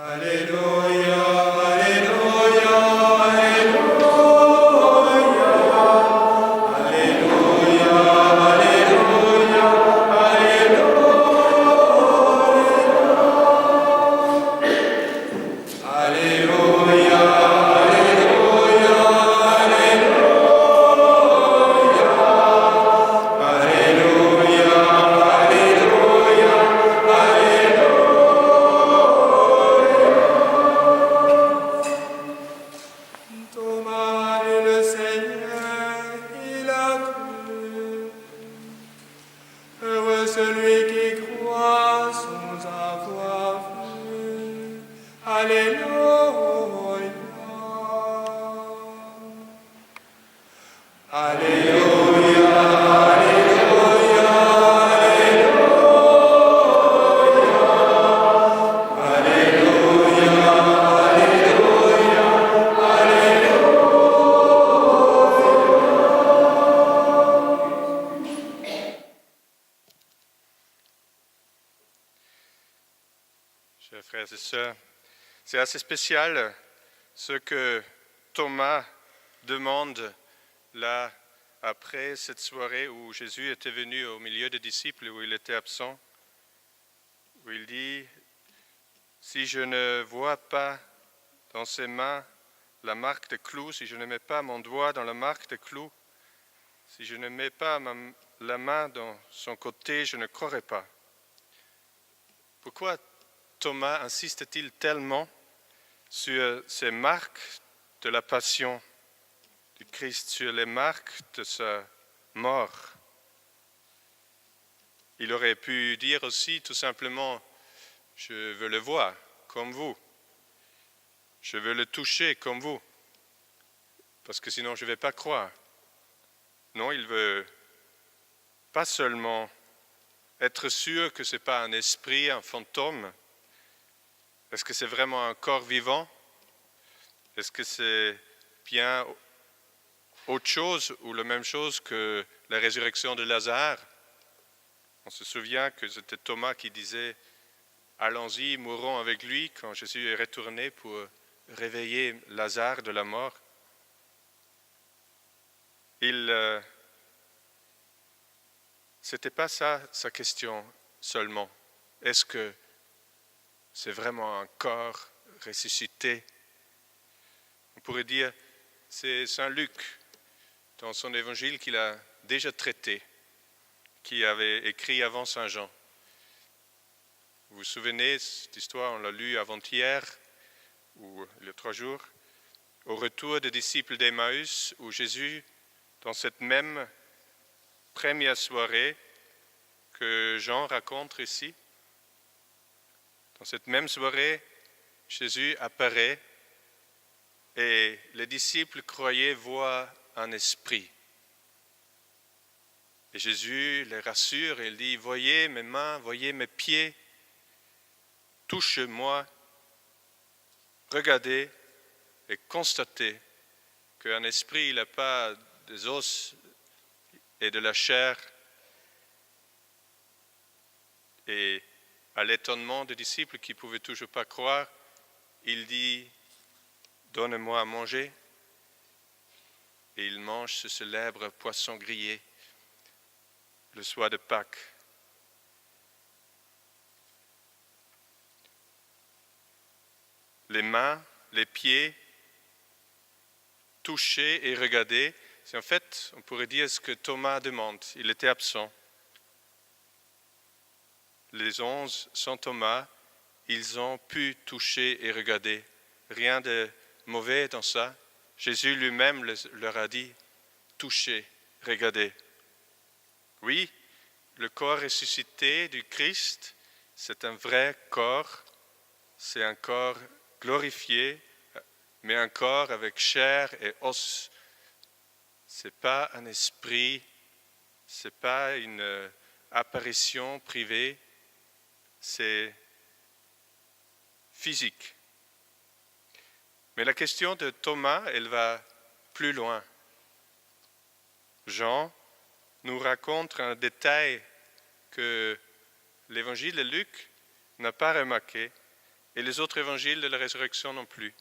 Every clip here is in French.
Alléluia, Alléluia, Alléluia, Alléluia, Alléluia, Alléluia, Alléluia, Thomas et le Seigneur, il a cru. Heureux celui qui croit sans avoir vu. Alléluia. Alléluia, Alléluia, Alléluia, Chers frères et sœurs, c'est assez spécial ce que Thomas demande là après cette soirée où Jésus était venu au milieu des disciples, où il était absent, où il dit « Si je ne vois pas dans ses mains la marque de clou, si je ne mets pas mon doigt dans la marque de clou, si je ne mets pas la main dans son côté, je ne croirai pas. » Pourquoi Thomas insiste-t-il tellement sur ces marques de la passion du Christ, sur les marques de sa mort? Il aurait pu dire aussi tout simplement « Je veux le voir comme vous, je veux le toucher comme vous, parce que sinon je ne vais pas croire. » Non, il veut pas seulement être sûr que ce n'est pas un esprit, un fantôme. Est-ce que c'est vraiment un corps vivant? Est-ce que c'est bien autre chose ou la même chose que la résurrection de Lazare? On se souvient que c'était Thomas qui disait « Allons-y, mourons avec lui » quand Jésus est retourné pour réveiller Lazare de la mort. C'était pas ça sa question seulement. Est-ce que c'est vraiment un corps ressuscité? On pourrait dire, c'est Saint Luc, dans son évangile qu'il a déjà traité, qui avait écrit avant Saint Jean. Vous vous souvenez, cette histoire, on l'a lue avant-hier, ou il y a 3 jours, au retour des disciples d'Emmaüs, où Jésus, dans cette même première soirée que Jean raconte ici, dans cette même soirée, Jésus apparaît et les disciples croyaient voir un esprit. Et Jésus les rassure et il dit « Voyez mes mains, voyez mes pieds, touchez-moi, regardez et constatez qu'un esprit, il n'a pas des os et de la chair. » Et à l'étonnement des disciples qui ne pouvaient toujours pas croire, il dit « Donne-moi à manger ». Et il mange ce célèbre poisson grillé le soir de Pâques. Les mains, les pieds, toucher et regarder, c'est en fait, on pourrait dire ce que Thomas demande. Il était absent. Les 11 sans Thomas, ils ont pu toucher et regarder. Rien de mauvais dans ça. Jésus lui-même leur a dit, touchez, regardez. Oui, le corps ressuscité du Christ, c'est un vrai corps. C'est un corps glorifié, mais un corps avec chair et os. Ce n'est pas un esprit, ce n'est pas une apparition privée. C'est physique. Mais la question de Thomas, elle va plus loin. Jean nous raconte un détail que l'évangile de Luc n'a pas remarqué et les autres évangiles de la résurrection non plus.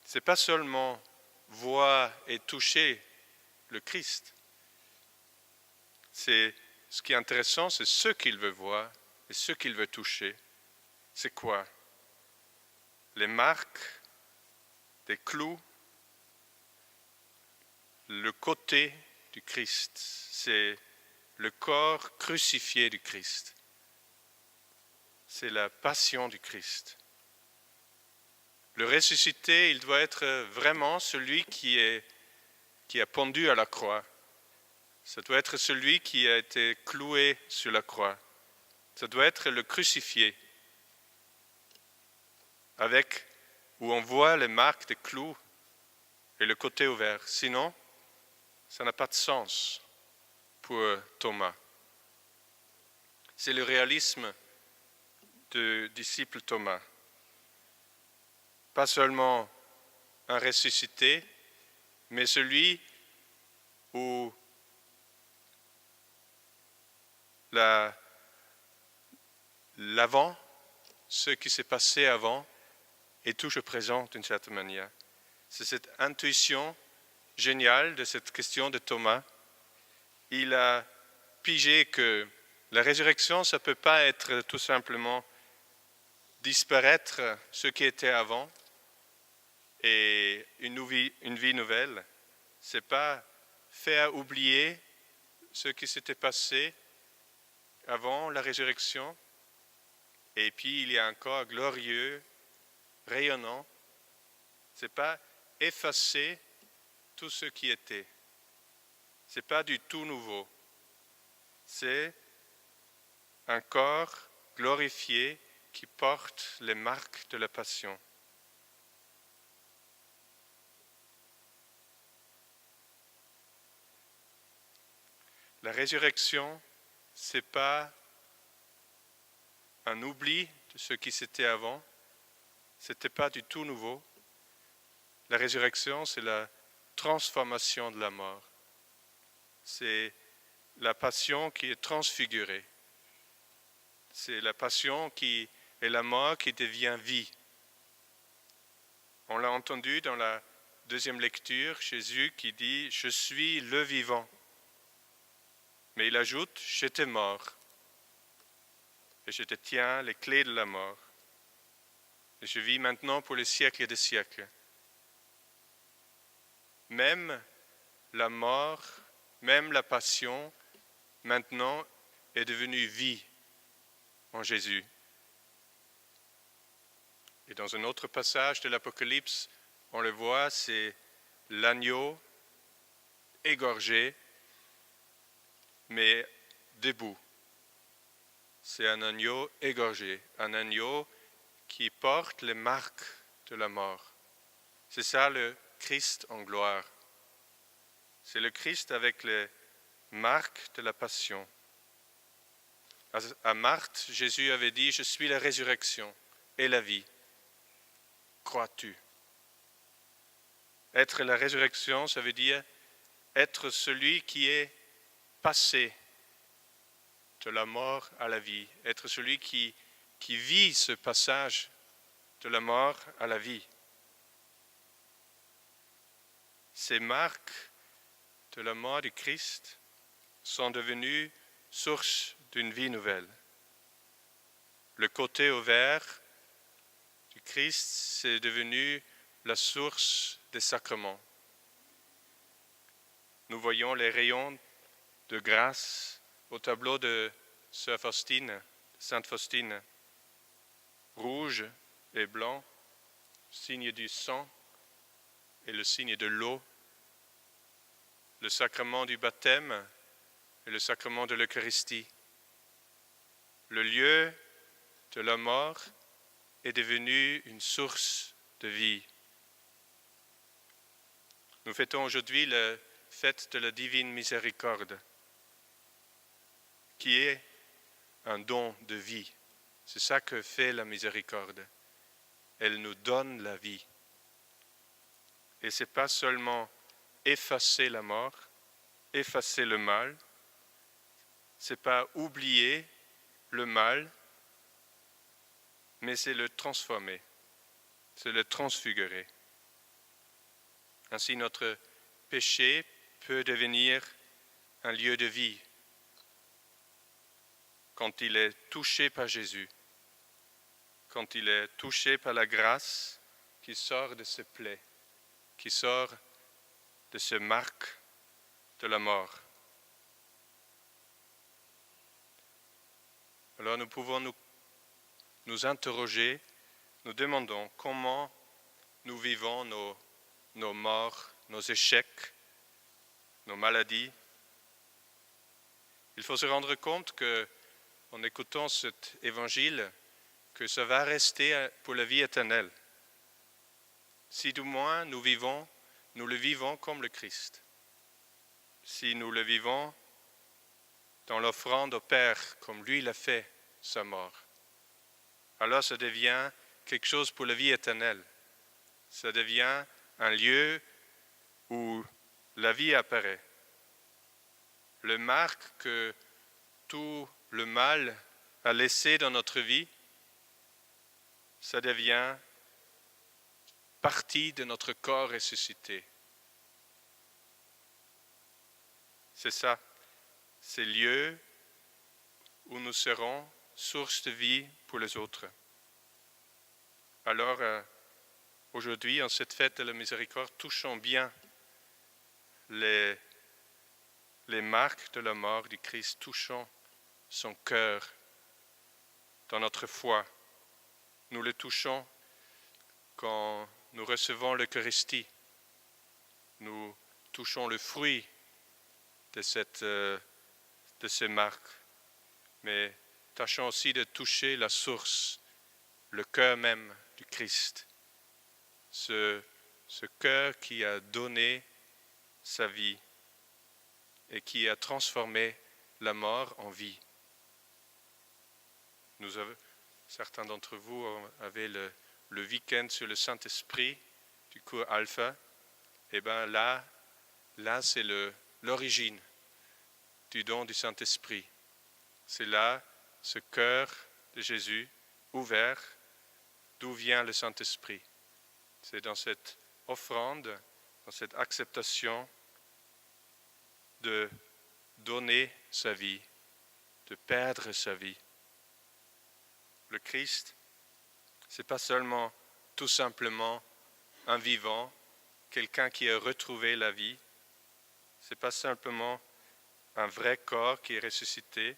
Ce n'est pas seulement voir et toucher le Christ. Ce qui est intéressant, c'est ce qu'il veut voir et ce qu'il veut toucher. C'est quoi? Les marques des clous, le côté du Christ, c'est le corps crucifié du Christ. C'est la passion du Christ. Le ressuscité, il doit être vraiment celui qui a pendu à la croix. Ça doit être celui qui a été cloué sur la croix. Ça doit être le crucifié, où on voit les marques des clous et le côté ouvert. Sinon, ça n'a pas de sens pour Thomas. C'est le réalisme du disciple Thomas. Pas seulement un ressuscité, mais celui où l'avant, ce qui s'est passé avant, est toujours présent d'une certaine manière. C'est cette intuition géniale de cette question de Thomas. Il a pigé que la résurrection, ça ne peut pas être tout simplement disparaître ce qui était avant et une vie nouvelle. Ce n'est pas faire oublier ce qui s'était passé avant la résurrection, et puis il y a encore glorieux, rayonnant. Ce n'est pas effacer tout ce qui était. Ce n'est pas du tout nouveau. C'est un corps glorifié qui porte les marques de la passion. La résurrection, ce n'est pas un oubli de ce qui c'était avant, ce n'était pas du tout nouveau. La résurrection, c'est la transformation de la mort. C'est la passion qui est transfigurée. C'est la passion et la mort qui devient vie. On l'a entendu dans la deuxième lecture, Jésus qui dit « Je suis le vivant ». Mais il ajoute « J'étais mort et je te tiens les clés de la mort. Et je vis maintenant pour les siècles des siècles. » Même la mort, même la passion, maintenant est devenue vie en Jésus. Et dans un autre passage de l'Apocalypse, on le voit, c'est l'agneau égorgé, mais debout. C'est un agneau égorgé, un agneau qui porte les marques de la mort. C'est ça le Christ en gloire. C'est le Christ avec les marques de la passion. À Marthe, Jésus avait dit « Je suis la résurrection et la vie. Crois-tu » Être la résurrection, ça veut dire être celui qui est passé de la mort à la vie, être celui qui vit ce passage de la mort à la vie. Ces marques de la mort du Christ sont devenues source d'une vie nouvelle. Le côté ouvert du Christ, c'est devenu la source des sacrements. Nous voyons les rayons de grâce au tableau de Sœur Faustine, Sainte Faustine, rouge et blanc, signe du sang et le signe de l'eau, le sacrement du baptême et le sacrement de l'Eucharistie. Le lieu de la mort est devenu une source de vie. Nous fêtons aujourd'hui la fête de la divine miséricorde, qui est un don de vie. C'est ça que fait la miséricorde. Elle nous donne la vie. Et ce n'est pas seulement effacer la mort, effacer le mal, ce n'est pas oublier le mal, mais c'est le transformer, c'est le transfigurer. Ainsi, notre péché peut devenir un lieu de vie quand il est touché par Jésus, quand il est touché par la grâce qui sort de ce plaie, qui sort de ce marque de la mort. Alors nous pouvons nous interroger, nous demandons comment nous vivons nos morts, nos échecs, nos maladies. Il faut se rendre compte que, en écoutant cet évangile, que ça va rester pour la vie éternelle. Si du moins nous le vivons comme le Christ. Si nous le vivons dans l'offrande au Père, comme lui l'a fait, sa mort, alors ça devient quelque chose pour la vie éternelle. Ça devient un lieu où la vie apparaît. Le marque que tout le mal a laissé dans notre vie, ça devient partie de notre corps ressuscité. C'est ça, ces lieux où nous serons source de vie pour les autres. Alors, aujourd'hui, en cette fête de la miséricorde, touchons bien les marques de la mort du Christ, touchons son cœur dans notre foi. Nous le touchons quand nous recevons l'Eucharistie. Nous touchons le fruit de ces marques. Mais tâchons aussi de toucher la source, le cœur même du Christ. Ce cœur qui a donné sa vie et qui a transformé la mort en vie. Certains d'entre vous avaient le week-end sur le Saint-Esprit du cours Alpha. Et bien là c'est l'origine du don du Saint-Esprit. C'est là ce cœur de Jésus ouvert, d'où vient le Saint-Esprit. C'est dans cette offrande, dans cette acceptation de donner sa vie, de perdre sa vie. Le Christ, ce n'est pas seulement tout simplement un vivant, quelqu'un qui a retrouvé la vie. Ce n'est pas simplement un vrai corps qui est ressuscité.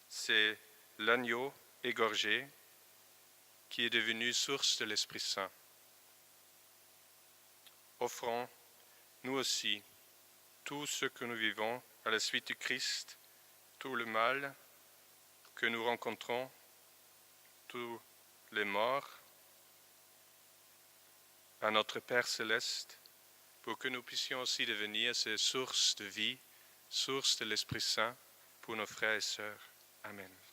C'est l'agneau égorgé qui est devenu source de l'Esprit Saint. Offrons, nous aussi, tout ce que nous vivons à la suite du Christ, tout le mal que nous rencontrons, tous les morts, à notre Père céleste, pour que nous puissions aussi devenir ces sources de vie, sources de l'Esprit Saint pour nos frères et sœurs. Amen.